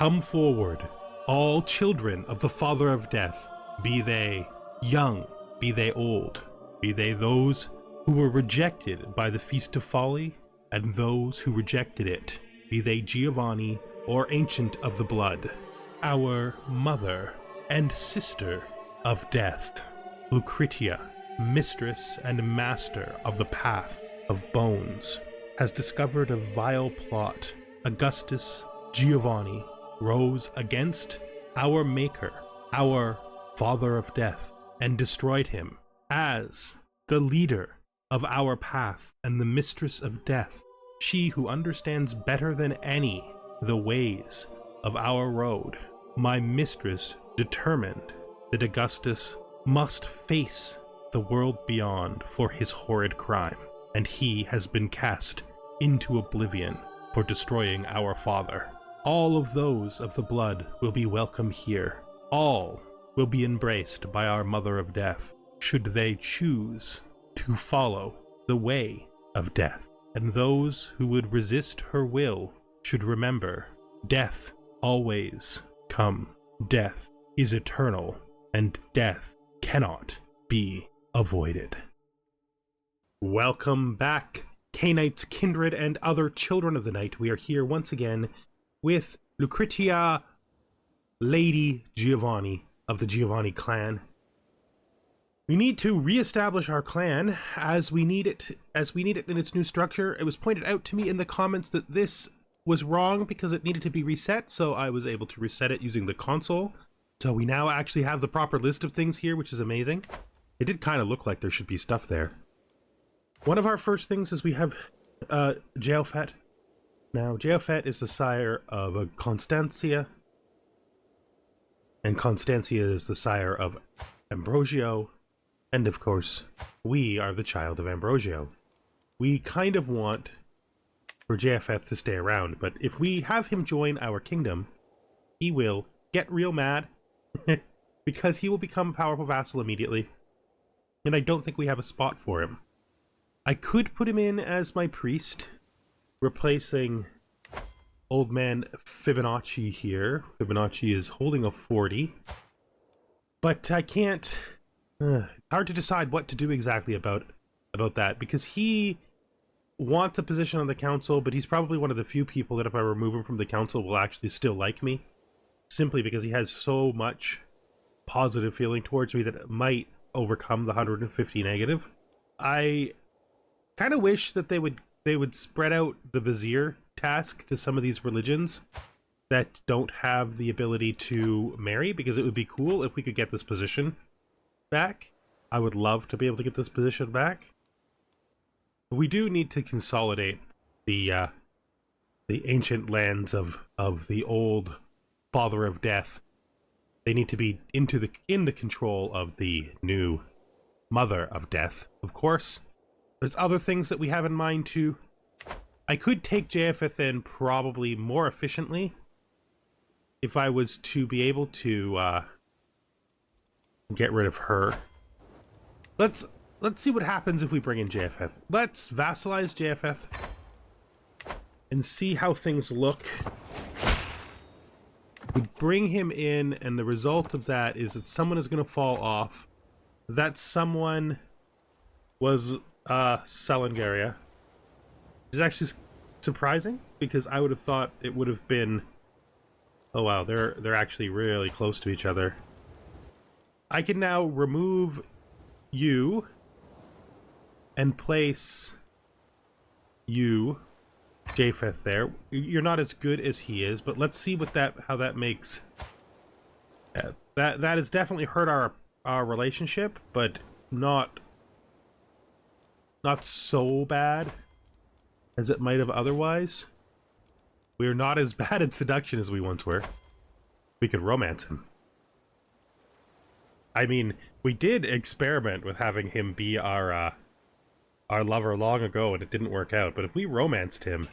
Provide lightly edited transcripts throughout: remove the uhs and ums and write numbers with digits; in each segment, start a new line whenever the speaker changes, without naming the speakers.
Come forward, all children of the Father of Death, be they young, be they old, be they those who were rejected by the Feast of Folly, and those who rejected it, be they Giovanni or Ancient of the Blood, our mother and sister of death, Lucretia, mistress and master of the Path of Bones, has discovered a vile plot. Augustus Giovanni rose against our Maker, our Father of Death, and destroyed him as the leader of our path and the mistress of death, she who understands better than any the ways of our road. My mistress determined that Augustus must face the world beyond for his horrid crime, and he has been cast into oblivion for destroying our father. All of those of the blood will be welcome here. All will be embraced by our Mother of Death, should they choose to follow the way of death. And those who would resist her will should remember, death always come. Death is eternal, and death cannot be avoided. Welcome back, Cainites, kindred, and other children of the night. We are here once again with Lucretia, Lady Giovanni of the Giovanni clan. We need to reestablish our clan as we need it in its new structure. It was pointed out to me in the comments that this was wrong because it needed to be reset, so I was able to reset it using the console. So we now actually have the proper list of things here, which is amazing. It did kind of look like there should be stuff there. One of our first things is we have Jaelfet. Now, Jaelfet is the sire of Constancia, and Constancia is the sire of Ambrosio, and of course, we are the child of Ambrosio. We kind of want for Jaelfet to stay around, but if we have him join our kingdom, he will get real mad, because he will become a powerful vassal immediately, and I don't think we have a spot for him. I could put him in as my priest, replacing old man Fibonacci here. Fibonacci is holding a 40. But I can't... it's hard to decide what to do exactly about that, because he wants a position on the council, but he's probably one of the few people that if I remove him from the council will actually still like me, simply because he has so much positive feeling towards me that it might overcome the 150 negative. I kind of wish that they would spread out the vizier task to some of these religions that don't have the ability to marry, because it would be cool if we could get this position back. I would love to be able to get this position back. But we do need to consolidate the ancient lands of the old Father of Death. They need to be in the control of the new Mother of Death, of course. There's other things that we have in mind too. I could take Jaelfet in probably more efficiently if I was to be able to get rid of her. Let's see what happens if we bring in Jaelfet. Let's vassalize Jaelfet and see how things look. We bring him in, and the result of that is that someone is going to fall off. That someone was Salangaria, which is actually surprising, because I would have thought it would have been... Oh wow, they're actually really close to each other. I can now remove you and place you, Japheth, there. You're not as good as he is, but let's see what how that makes. That has definitely hurt our relationship, but not so bad as it might have otherwise. We're not as bad at seduction as we once were. We could romance him. I mean, we did experiment with having him be our lover long ago, and it didn't work out. But if we romanced him,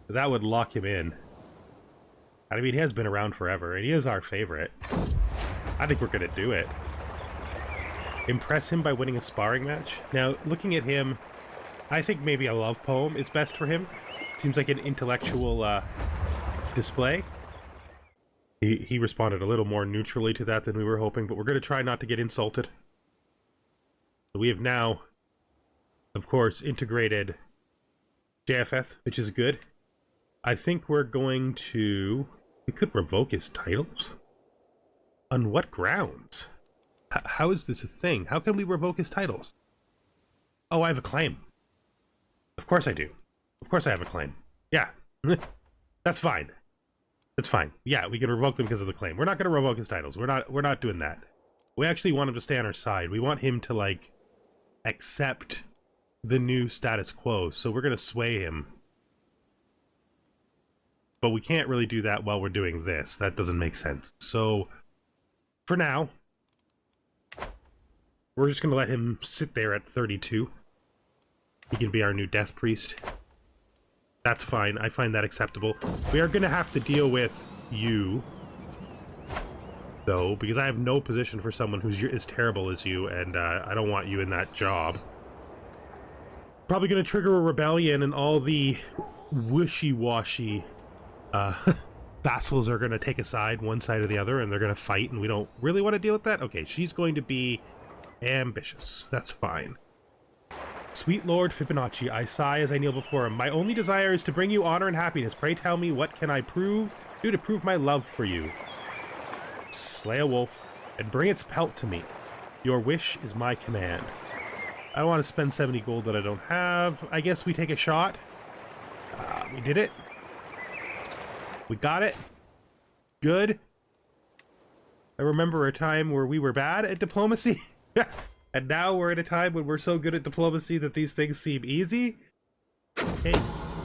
that would lock him in. I mean, he has been around forever, and he is our favorite. I think we're gonna do it. Impress him by winning a sparring match. Now, looking at him, I think maybe a love poem is best for him. Seems like an intellectual display. He responded a little more neutrally to that than we were hoping, but we're going to try not to get insulted. So we have now, of course, integrated JFF, which is good. I think we're going to... We could revoke his titles? On what grounds? How is this a thing? How can we revoke his titles? Oh, I have a claim. Of course I do. Of course I have a claim. Yeah. That's fine. That's fine. Yeah, we can revoke them because of the claim. We're not going to revoke his titles. We're not doing that. We actually want him to stay on our side. We want him to, like, accept the new status quo. So we're going to sway him. But we can't really do that while we're doing this. That doesn't make sense. So, for now, we're just going to let him sit there at 32. He can be our new death priest. That's fine. I find that acceptable. We are going to have to deal with you, though, because I have no position for someone who's as terrible as you, and I don't want you in that job. Probably going to trigger a rebellion, and all the wishy-washy vassals are going to take a side, one side or the other, and they're going to fight, and we don't really want to deal with that. Okay, she's going to be ambitious. That's fine. Sweet Lord Fibonacci, I sigh as I kneel before him. My only desire is to bring you honor and happiness. Pray tell me, what can I do to prove my love for you? Slay a wolf and bring its pelt to me. Your wish is my command. I don't want to spend 70 gold that I don't have. I guess we take a shot. We did it. We got it. Good. I remember a time where we were bad at diplomacy. And now we're at a time when we're so good at diplomacy that these things seem easy. Okay,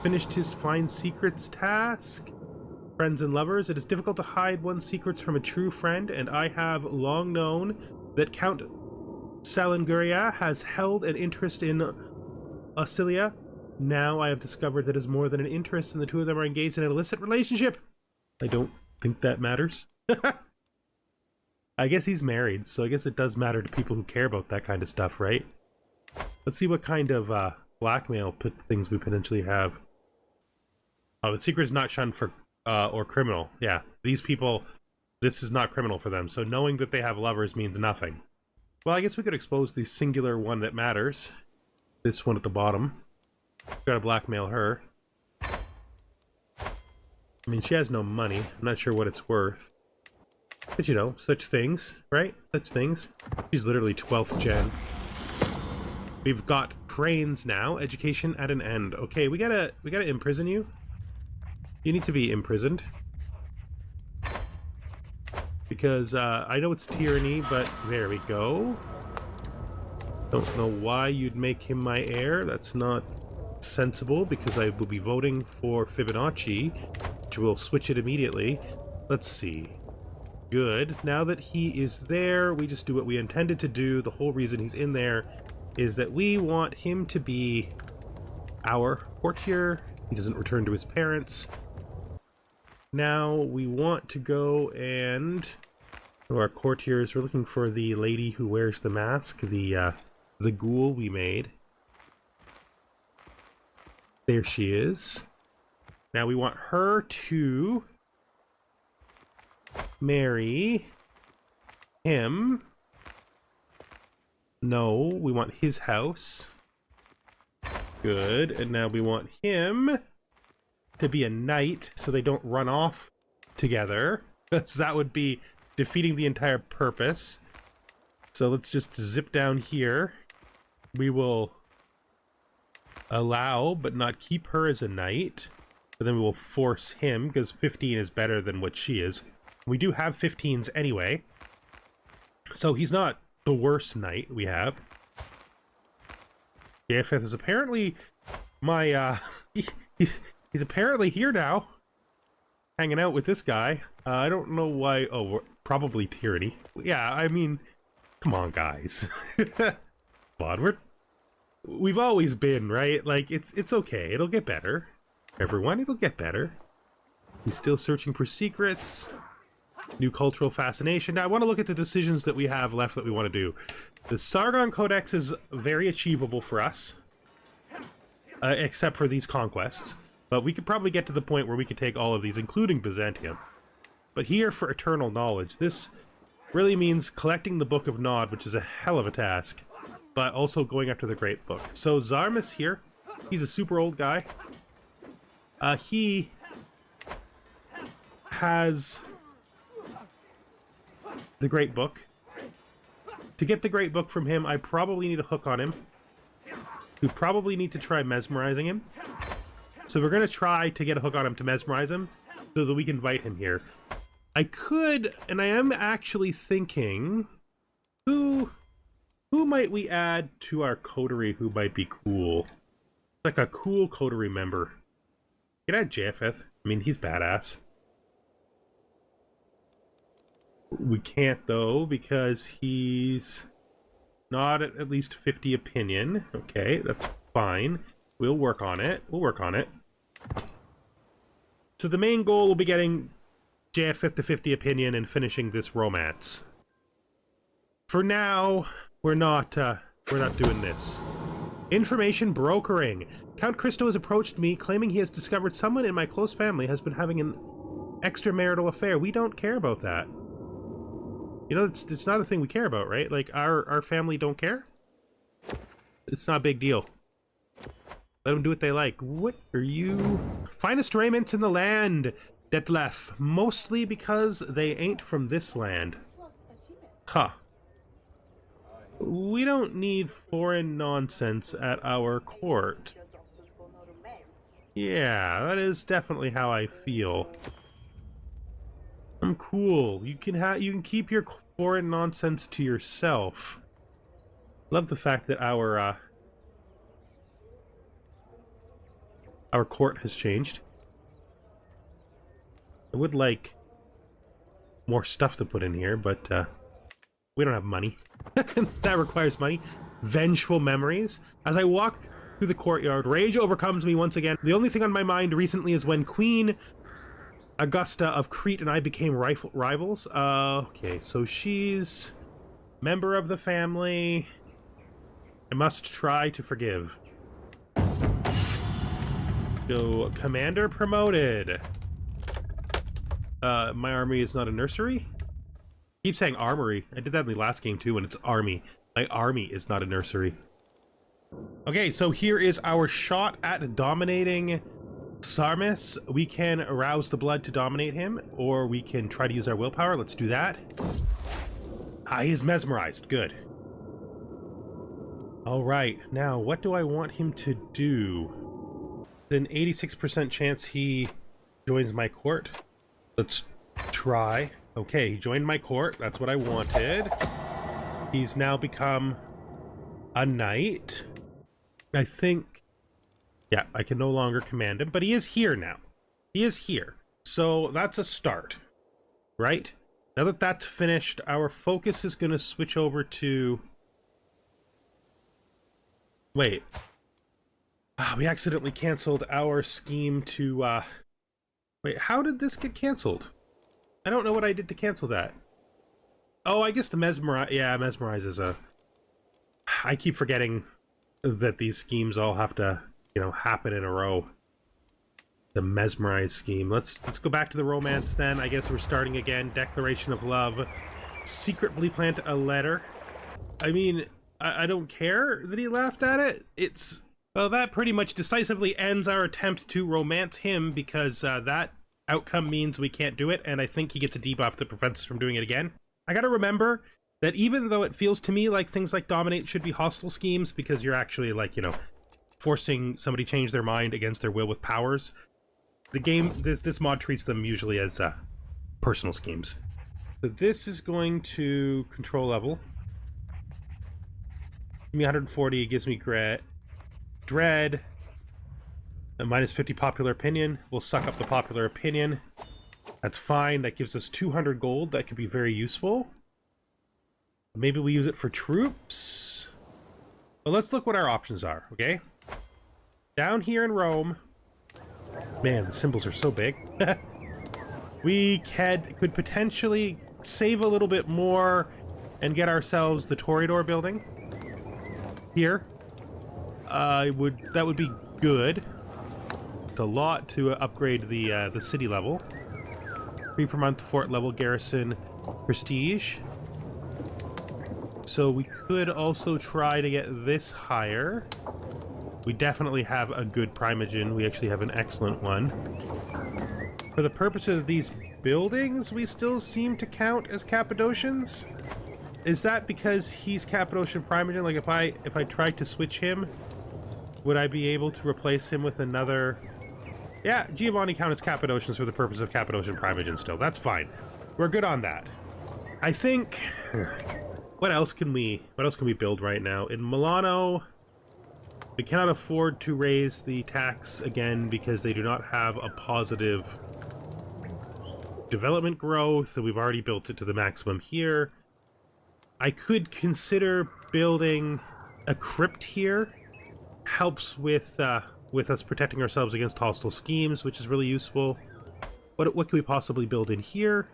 finished his find secrets task. Friends and lovers, it is difficult to hide one's secrets from a true friend, and I have long known that Count Salinguria has held an interest in Auxilia. Now I have discovered that it is more than an interest, and the two of them are engaged in an illicit relationship. I don't think that matters. I guess he's married, so I guess it does matter to people who care about that kind of stuff, right? Let's see what kind of blackmail things we potentially have. Oh, the secret is not shunned for or criminal. Yeah, these people, this is not criminal for them, so knowing that they have lovers means nothing. Well, I guess we could expose the singular one that matters. This one at the bottom. Gotta blackmail her. I mean, she has no money. I'm not sure what it's worth. But you know, such things, right? Such things. She's literally 12th gen. We've got cranes now. Education at an end. Okay, we gotta imprison you. You need to be imprisoned. Because, I know it's tyranny, but there we go. Don't know why you'd make him my heir. That's not sensible, because I will be voting for Fibonacci, which will switch it immediately. Let's see. Good. Now that he is there, we just do what we intended to do. The whole reason he's in there is that we want him to be our courtier. He doesn't return to his parents. Now we want to go and our courtiers. We're looking for the lady who wears the mask, the ghoul we made. There she is. Now we want her to marry him. No, we want his house. Good. And now we want him to be a knight so they don't run off together. So that would be defeating the entire purpose. So let's just zip down here. We will allow but not keep her as a knight. But then we will force him, because 15 is better than what she is. We do have 15s anyway, so he's not the worst knight we have. JFF is apparently my, he's apparently here now, hanging out with this guy. I don't know why. Oh, probably tyranny. Yeah, I mean, come on, guys. Come on, we've always been, right? Like, it's okay. It'll get better. Everyone, it'll get better. He's still searching for secrets. New cultural fascination. Now I want to look at the decisions that we have left that we want to do. The Sargon Codex is very achievable for us, except for these conquests. But we could probably get to the point where we could take all of these, including Byzantium. but here for eternal knowledge. This really means collecting the Book of Nod, which is a hell of a task, but also going after the Great Book. So Zarmus here, he's a super old guy. He has the Great Book. To get the Great Book from him, I probably need a hook on him. We probably need to try mesmerizing him. So we're going to try to get a hook on him to mesmerize him so that we can invite him here. I could, and I am actually thinking, who might we add to our coterie who might be cool? Like a cool coterie member. Can I add Japheth? I mean, he's badass. We can't, though, because he's not at least 50 opinion. Okay, that's fine. We'll work on it. We'll work on it. So the main goal will be getting Japheth to 50 opinion and finishing this romance. For now, we're not doing this. Information brokering. Count Christo has approached me, claiming he has discovered someone in my close family has been having an extramarital affair. We don't care about that. You know, it's not a thing we care about, right? Like, our family don't care? It's not a big deal. Let them do what they like. What are you? Finest raiments in the land, Detlef. Mostly because they ain't from this land. Huh. We don't need foreign nonsense at our court. Yeah, that is definitely how I feel. I'm cool. You can keep your foreign nonsense to yourself. Love the fact that our court has changed. I would like more stuff to put in here, but we don't have money. That requires money. Vengeful memories. As I walk through the courtyard, rage overcomes me once again. The only thing on my mind recently is when Queen Augusta of Crete and I became rivals. Okay, so she's member of the family. I must try to forgive. So, commander promoted. My army is not a nursery? Keep saying armory. I did that in the last game too, and it's army. My army is not a nursery. Okay, so here is our shot at dominating Sarmis. We can arouse the blood to dominate him, or we can try to use our willpower. Let's do that. Ah, he is mesmerized. Good. Alright, now what do I want him to do? An 86% chance he joins my court. Let's try. Okay, he joined my court. That's what I wanted. He's now become a knight. I think... yeah, I can no longer command him, but he is here now. He is here. So that's a start, right? Now that that's finished, our focus is going to switch over to... wait. We accidentally canceled our scheme to... wait, how did this get canceled? I don't know what I did to cancel that. Oh, I guess the mesmerize... yeah, mesmerize is a... I keep forgetting that these schemes all have to, you know, happen in a row. The mesmerize scheme. Let's go back to the romance then. I guess we're starting again. Declaration of love. Secretly plant a letter. I mean, I don't care that he laughed at it. It's... well, that pretty much decisively ends our attempt to romance him, because that outcome means we can't do it, and I think he gets a debuff that prevents us from doing it again. I gotta remember that even though it feels to me like things like Dominate should be hostile schemes, because you're actually, like, you know, forcing somebody to change their mind against their will with powers, the game, this mod treats them usually as personal schemes. So this is going to control level. Give me 140, it gives me Dread. A minus 50 popular opinion. We'll suck up the popular opinion. That's fine. That gives us 200 gold. That could be very useful. Maybe we use it for troops. Well, let's look what our options are, okay? Down here in Rome. Man, the symbols are so big. We could potentially save a little bit more and get ourselves the Toreador building. Here. That would be good. It's a lot to upgrade the city level. 3 per month, fort level, garrison, prestige. So we could also try to get this higher. We definitely have a good primogen. We actually have an excellent one. For the purpose of these buildings, we still seem to count as Cappadocians. Is that because he's Cappadocian primogen? Like if I tried to switch him, would I be able to replace him with another? Yeah, Giovanni count as Cappadocians for the purpose of Cappadocian primogen still. That's fine. We're good on that. I think what else can we build right now? In Milano, we cannot afford to raise the tax again because they do not have a positive development growth, and we've already built it to the maximum here. I could consider building a crypt here. Helps with us protecting ourselves against hostile schemes, which is really useful. What can we possibly build in here?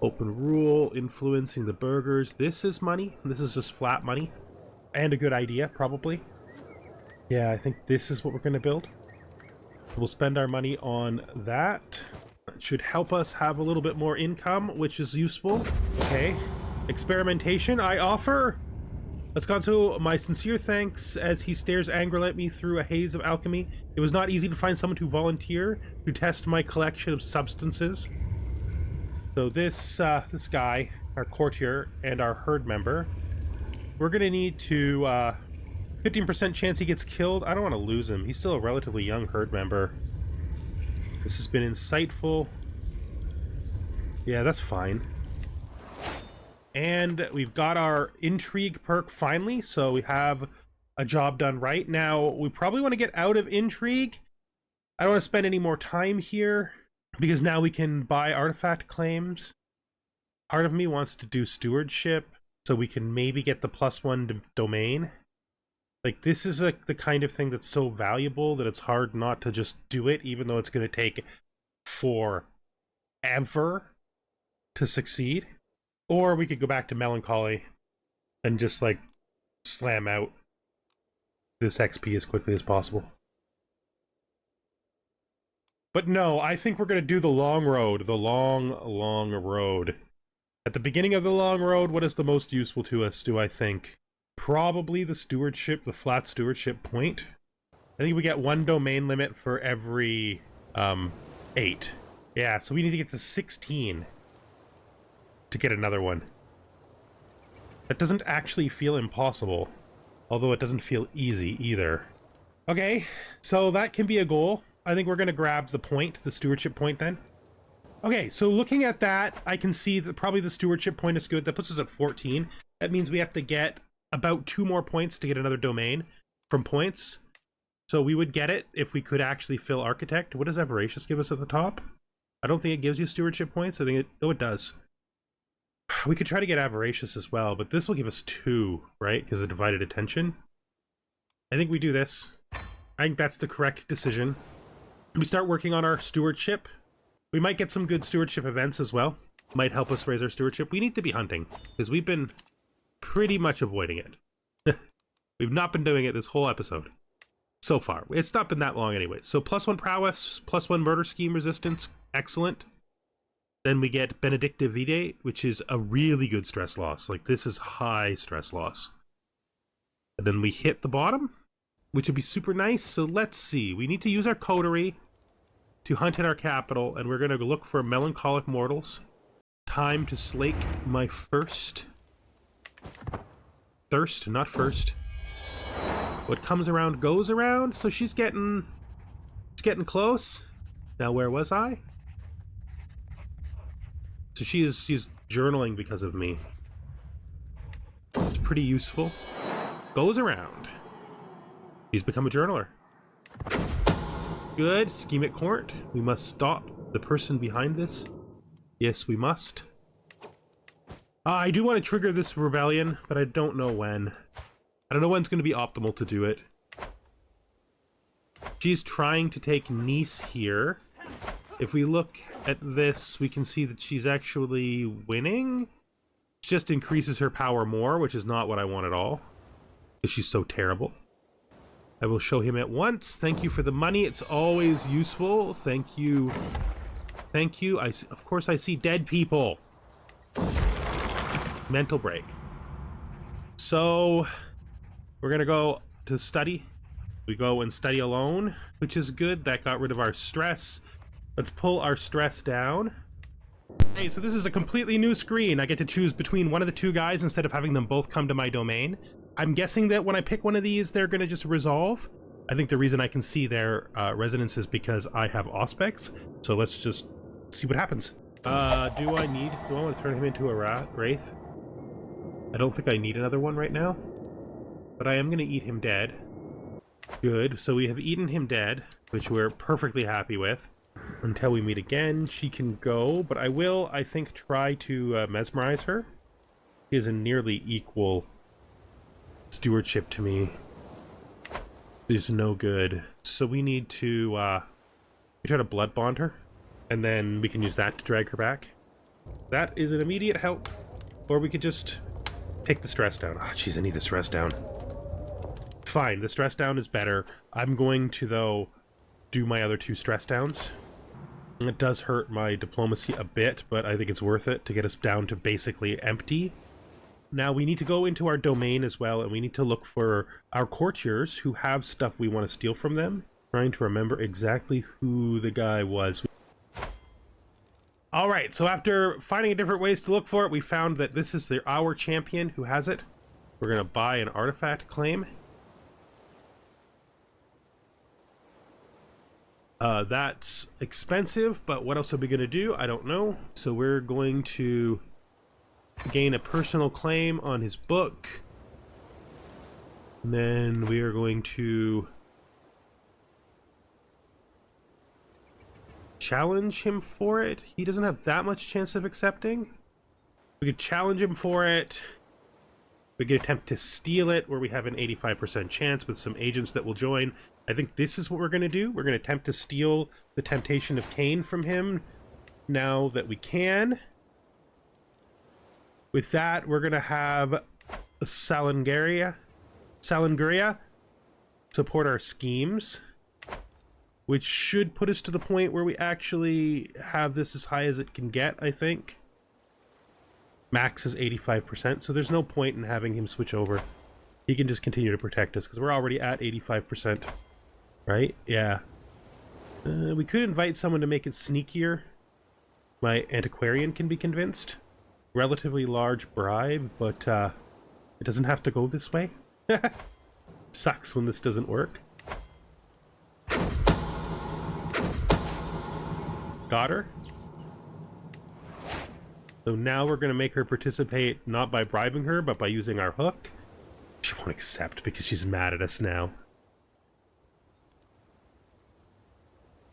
Open rule, influencing the burghers. This is money. This is just flat money. And a good idea, probably. Yeah, I think this is what we're going to build. We'll spend our money on that. It should help us have a little bit more income, which is useful. Okay. Experimentation, I offer. Escanto, my sincere thanks as he stares angrily at me through a haze of alchemy. It was not easy to find someone to volunteer to test my collection of substances. So this guy, our courtier, and our herd member, we're going to need to... 15% chance he gets killed. I don't want to lose him. He's still a relatively young herd member. This has been insightful. Yeah, that's fine. And we've got our intrigue perk finally, so we have a job done right. Now, we probably want to get out of intrigue. I don't want to spend any more time here, because now we can buy artifact claims. Part of me wants to do stewardship, so we can maybe get the +1 domain. Like, this is like the kind of thing that's so valuable that it's hard not to just do it, even though it's going to take forever to succeed. Or we could go back to melancholy and just, like, slam out this XP as quickly as possible. But no, I think we're going to do the long road. The long road. At the beginning of the long road, what is the most useful to us, do I think? Probably the stewardship, the flat stewardship point. I think we get 1 domain limit for every 8. Yeah, so we need to get to 16 to get another one. That doesn't actually feel impossible, although it doesn't feel easy either. Okay, so that can be a goal. I think we're going to grab the point, the stewardship point then. Okay, so looking at that, I can see that probably the stewardship point is good. That puts us at 14. That means we have to get about 2 more points to get another domain from points. So we would get it if we could actually fill architect. What does Avaricious give us at the top? I don't think it gives you stewardship points. I think it does. We could try to get Avaricious as well, but this will give us 2, right? Because of divided attention. I think we do this. I think that's the correct decision. We start working on our stewardship. We might get some good stewardship events as well. Might help us raise our stewardship. We need to be hunting, because we've been pretty much avoiding it. We've not been doing it this whole episode. So far. It's not been that long anyway. So +1 prowess, +1 murder scheme resistance. Excellent. Then we get Benedictive Vitae, which is a really good stress loss. Like, this is high stress loss. And then we hit the bottom, which would be super nice. So let's see. We need to use our coterie to hunt in our capital, and we're going to look for melancholic mortals. Time to slake my first thirst, not first. What comes around goes around, so she's getting close. Now, where was I? So she's journaling because of me. It's pretty useful. Goes around. She's become a journaler. Good. Scheme at court. We must stop the person behind this. Yes, we must. I do want to trigger this rebellion, but I don't know when. I don't know when it's going to be optimal to do it. She's trying to take Nice here. If we look at this, we can see that she's actually winning. It just increases her power more, which is not what I want at all, because she's so terrible. I will show him at once. Thank you for the money. It's always useful. Thank you Thank you. Of course I see dead people. Mental break. So we're gonna go to study. We go and study alone, which is good. That got rid of our stress. Let's pull our stress down. Hey, so this is a completely new screen. I get to choose between one of the two guys instead of having them both come to my domain. I'm guessing that when I pick one of these, they're gonna just resolve. I think the reason I can see their resonance is because I have Auspex. So let's just see what happens. Do I want to turn him into a wraith? I don't think I need another one right now. But I am going to eat him dead. Good, so we have eaten him dead, which we're perfectly happy with. Until we meet again, she can go, but I will, I think, try to mesmerize her. She is a nearly equal stewardship to me. Is no good. So we need to try to blood bond her, and then we can use that to drag her back. That is an immediate help. Or we could just take the stress down. Oh, jeez, I need the stress down. Fine, the stress down is better. I'm going to, though, do my other two stress downs. It does hurt my diplomacy a bit, but I think it's worth it to get us down to basically empty. Now we need to go into our domain as well, and we need to look for our courtiers who have stuff we want to steal from them. Trying to remember exactly who the guy was. Alright, so after finding different ways to look for it, we found that this is our champion who has it. We're going to buy an artifact claim. That's expensive, but what else are we going to do? I don't know. So we're going to gain a personal claim on his book. And then we are going to challenge him for it. He doesn't have that much chance of accepting. We could challenge him for it. We could attempt to steal it, where we have an 85% chance with some agents that will join. I think this is what we're going to do. We're going to attempt to steal the Temptation of Cain from him now that we can. With that, we're going to have a Salangaria support our schemes, which should put us to the point where we actually have this as high as it can get, I think. Max is 85%, so there's no point in having him switch over. He can just continue to protect us, because we're already at 85%. Right? Yeah. We could invite someone to make it sneakier. My antiquarian can be convinced. Relatively large bribe, but it doesn't have to go this way. Sucks when this doesn't work. Got her. So now we're going to make her participate not by bribing her, but by using our hook. She won't accept because she's mad at us now.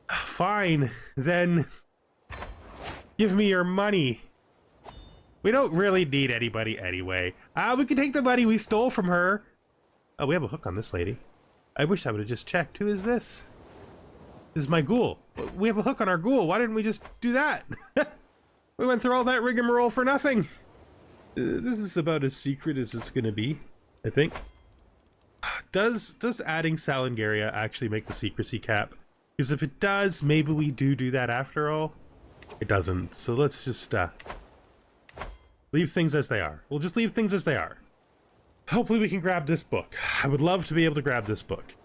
Fine, then give me your money. We don't really need anybody anyway. We can take the money we stole from her. Oh, we have a hook on this lady. I wish I would have just checked. Who is this? This is my ghoul. We have a hook on our ghoul. Why didn't we just do that? We went through all that rigmarole for nothing. This is about as secret as it's going to be, I think. Does adding Salangaria actually make the secrecy cap? Because if it does, maybe we do that after all. It doesn't. So let's just leave things as they are. We'll just leave things as they are. Hopefully we can grab this book. I would love to be able to grab this book.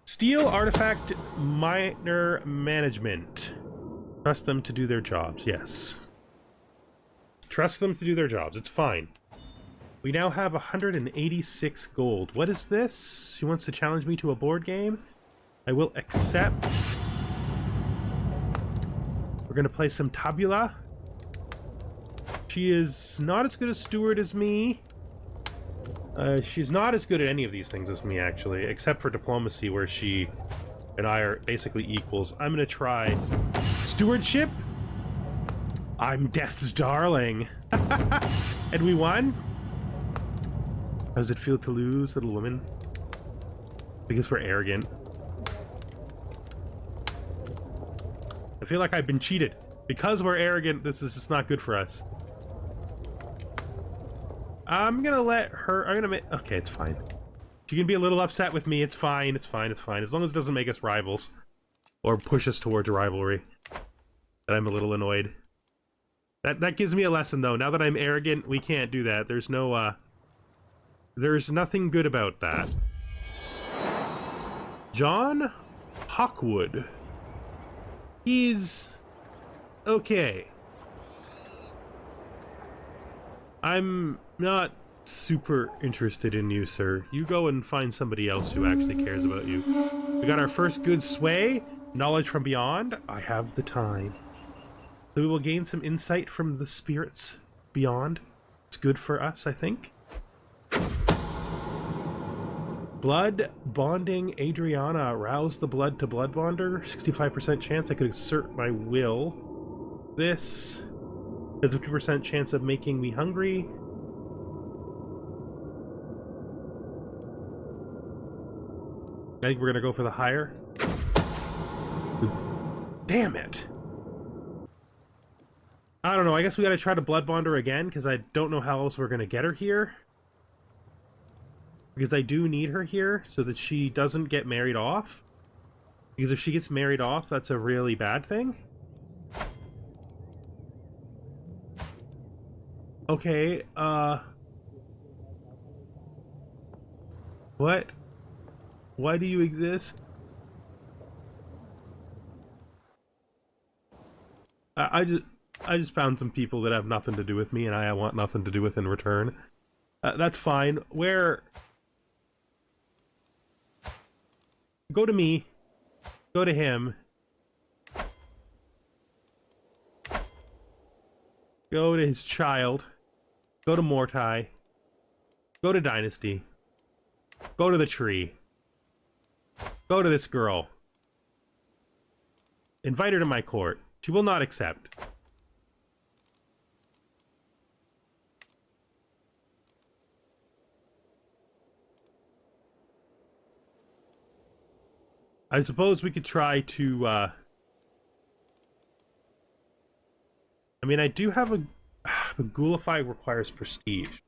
Steal Artifact Minor Management. Trust them to do their jobs. Yes. Trust them to do their jobs. It's fine. We now have 186 gold. What is this? She wants to challenge me to a board game? I will accept. We're going to play some Tabula. She is not as good a steward as me. She's not as good at any of these things as me, actually, except for diplomacy, where she and I are basically equals. I'm going to try stewardship. I'm Death's darling. And we won? How does it feel to lose, little woman? Because we're arrogant. I feel like I've been cheated. Because we're arrogant, this is just not good for us. I'm gonna let her... I'm gonna make... Okay, it's fine. She can be a little upset with me. It's fine, it's fine, it's fine. As long as it doesn't make us rivals. Or push us towards a rivalry. that I'm a little annoyed. That gives me a lesson, though. Now that I'm arrogant, we can't do that. There's no, there's nothing good about that. John Hawkwood. He's okay. I'm not super interested in you, sir. You go and find somebody else who actually cares about you. We got our first good sway. Knowledge from beyond. I have the time. So we will gain some insight from the spirits beyond. It's good for us, I think. Blood bonding Adriana. Rouse the blood to blood bonder. 65% chance I could exert my will. This has a 50% chance of making me hungry. I think we're gonna go for the higher. Damn it! I don't know, I guess we gotta try to blood bond her again, because I don't know how else we're gonna get her here. Because I do need her here, so that she doesn't get married off. Because if she gets married off, that's a really bad thing. Okay, what? Why do you exist? I just found some people that have nothing to do with me and I want nothing to do with in return. That's fine. Where... Go to me. Go to him. Go to his child. Go to Mortai. Go to Dynasty. Go to the tree. Go to this girl. Invite her to my court. She will not accept. I suppose we could try to, I mean, I do have a Ghoulify requires prestige.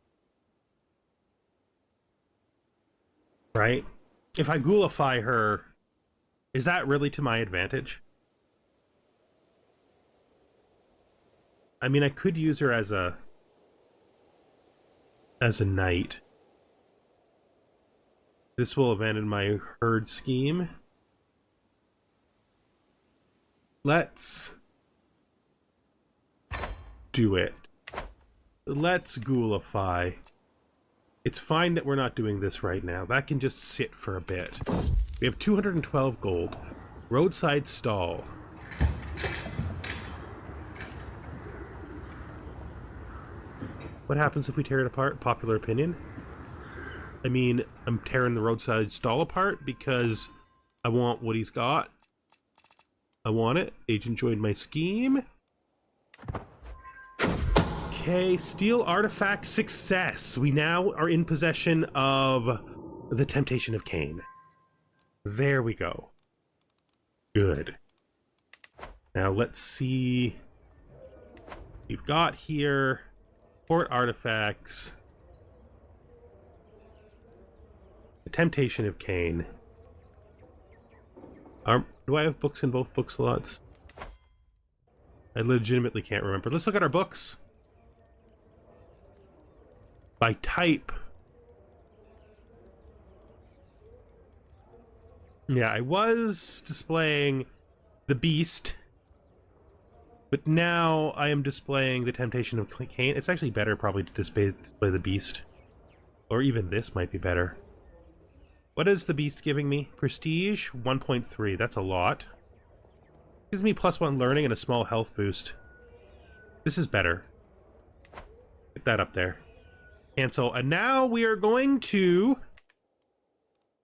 Right? If I Ghoulify her, is that really to my advantage? I mean, I could use her as a knight. This will abandon my herd scheme. Let's do it. Let's Ghoulify. It's fine that we're not doing this right now. That can just sit for a bit. We have 212 gold. Roadside stall. What happens if we tear it apart? Popular opinion? I mean, I'm tearing the roadside stall apart because I want what he's got. I want it. Agent joined my scheme. Okay, steal artifact success. We now are in possession of the Temptation of Cain. There we go. Good. Now let's see. We've got here port artifacts. The Temptation of Cain. Do I have books in both book slots? I legitimately can't remember. Let's look at our books. By type. Yeah, I was displaying the Beast, but now I am displaying the Temptation of Cain. It's actually better probably to display the Beast. Or even this might be better. What is the Beast giving me? Prestige 1.3. That's a lot. Gives me +1 learning and a small health boost. This is better. Get that up there. Cancel. And now we are going to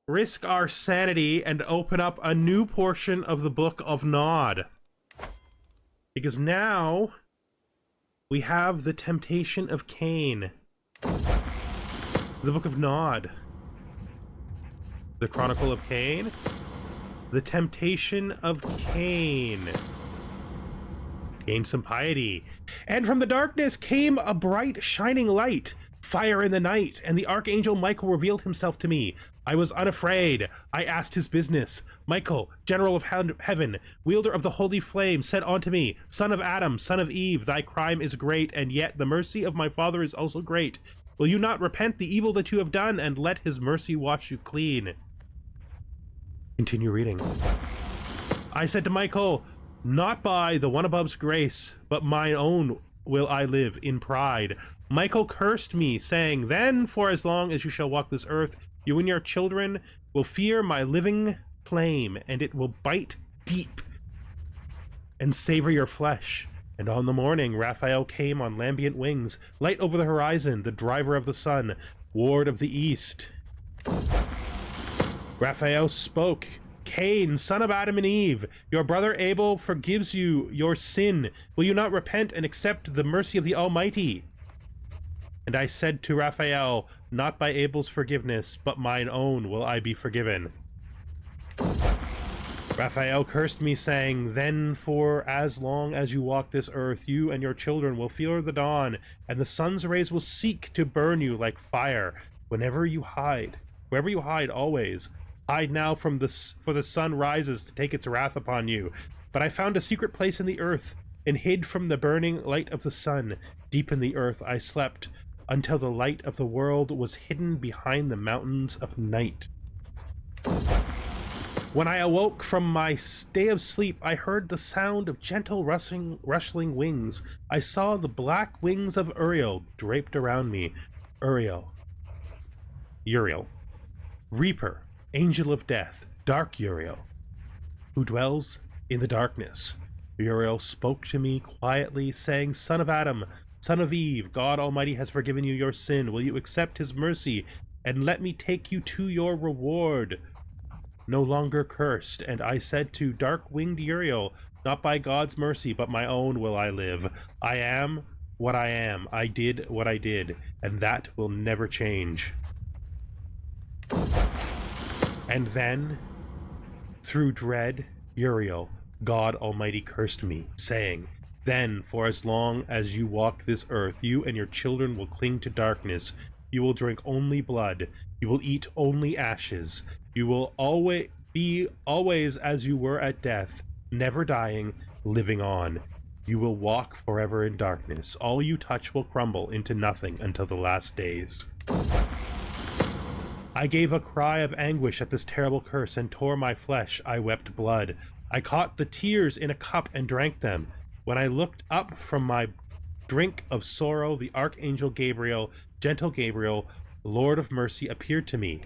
risk our sanity and open up a new portion of the Book of Nod. Because now we have the Temptation of Cain. The Book of Nod. The Chronicle of Cain. The Temptation of Cain. Gain some piety. And from the darkness came a bright, shining light. fire in the night, and the Archangel Michael revealed himself to me. I was unafraid. I asked his business. Michael, General of Heaven, wielder of the holy flame, said unto me, Son of Adam, son of Eve, thy crime is great, and yet the mercy of my Father is also great. Will you not repent the evil that you have done, and let his mercy wash you clean? Continue reading. I said to Michael, not by the one above's grace, but mine own will I live in pride. Michael cursed me, saying, then for as long as you shall walk this earth, you and your children will fear my living flame, and it will bite deep and savor your flesh. And on the morning Raphael came on lambent wings, light over the horizon, the driver of the sun, ward of the east. Raphael spoke, Cain, son of Adam and Eve, your brother Abel forgives you your sin. Will you not repent and accept the mercy of the Almighty? And I said to Raphael, not by Abel's forgiveness, but mine own will I be forgiven. Raphael cursed me, saying, then for as long as you walk this earth, you and your children will fear the dawn, and the sun's rays will seek to burn you like fire. Wherever you hide, always. Hide now for the sun rises to take its wrath upon you. But I found a secret place in the earth, and hid from the burning light of the sun. Deep in the earth I slept, until the light of the world was hidden behind the mountains of night. When I awoke from my stay of sleep, I heard the sound of gentle rustling wings. I saw the black wings of Uriel draped around me. Uriel. Reaper. Angel of death, dark Uriel, who dwells in the darkness. Uriel spoke to me quietly, saying, Son of Adam, son of Eve, God Almighty has forgiven you your sin. Will you accept his mercy, and let me take you to your reward? No longer cursed. And I said to dark-winged Uriel, not by God's mercy, but my own will I live. I am what I am. I did what I did, and that will never change. And then, through dread, Uriel, God Almighty cursed me, saying, then, for as long as you walk this earth, you and your children will cling to darkness. You will drink only blood. You will eat only ashes. You will always be as you were at death, never dying, living on. You will walk forever in darkness. All you touch will crumble into nothing until the last days. I gave a cry of anguish at this terrible curse and tore my flesh. I wept blood. I caught the tears in a cup and drank them. When I looked up from my drink of sorrow, the Archangel Gabriel, gentle Gabriel, Lord of mercy, appeared to me.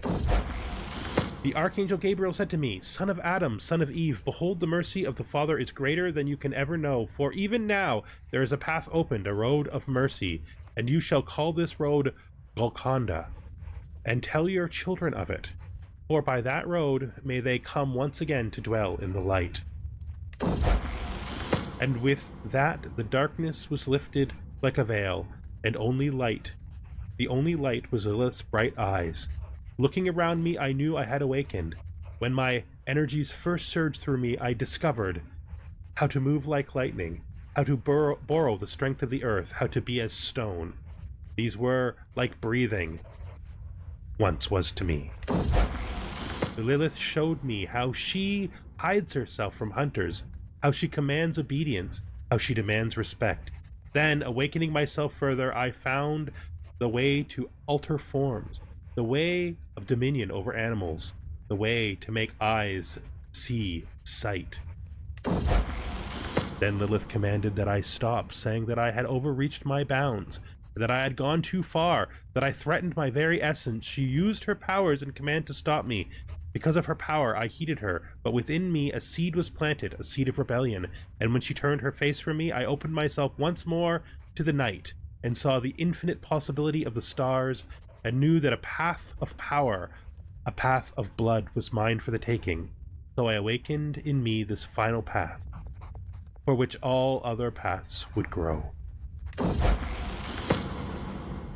The Archangel Gabriel said to me, Son of Adam, son of Eve, behold, the mercy of the Father is greater than you can ever know, for even now there is a path opened, a road of mercy, and you shall call this road Golconda. And tell your children of it, for by that road may they come once again to dwell in the light. And with that the darkness was lifted like a veil, and the only light was Lilith's bright eyes. Looking around me, I knew I had awakened. When my energies first surged through me, I discovered how to move like lightning, how to borrow the strength of the earth, how to be as stone. These were like breathing once was to me. Lilith showed me how she hides herself from hunters, how she commands obedience, how she demands respect. Then, awakening myself further, I found the way to alter forms, the way of dominion over animals, the way to make eyes see sight. Then Lilith commanded that I stop, saying that I had overreached my bounds, that I had gone too far, that I threatened my very essence. She used her powers and command to stop me. Because of her power, I heeded her, but within me a seed was planted, a seed of rebellion, and when she turned her face from me, I opened myself once more to the night, and saw the infinite possibility of the stars, and knew that a path of power, a path of blood was mine for the taking. So I awakened in me this final path, for which all other paths would grow.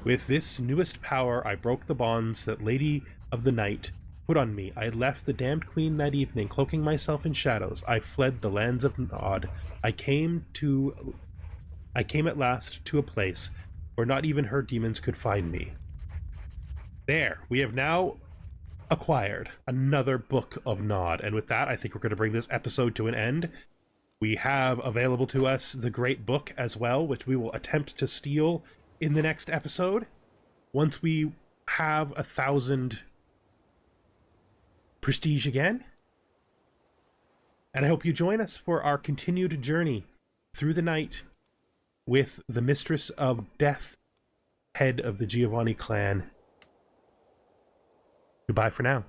With this newest power, I broke the bonds that Lady of the Night put on me. I left the damned queen that evening, cloaking myself in shadows. I fled the lands of Nod. I came at last to a place where not even her demons could find me. There, we have now acquired another Book of Nod, and with that, I think we're going to bring this episode to an end. We have available to us the Great Book as well, which we will attempt to steal in the next episode. Once we have 1,000 prestige again. And I hope you join us for our continued journey through the night with the Mistress of Death, head of the Giovanni clan. Goodbye for now.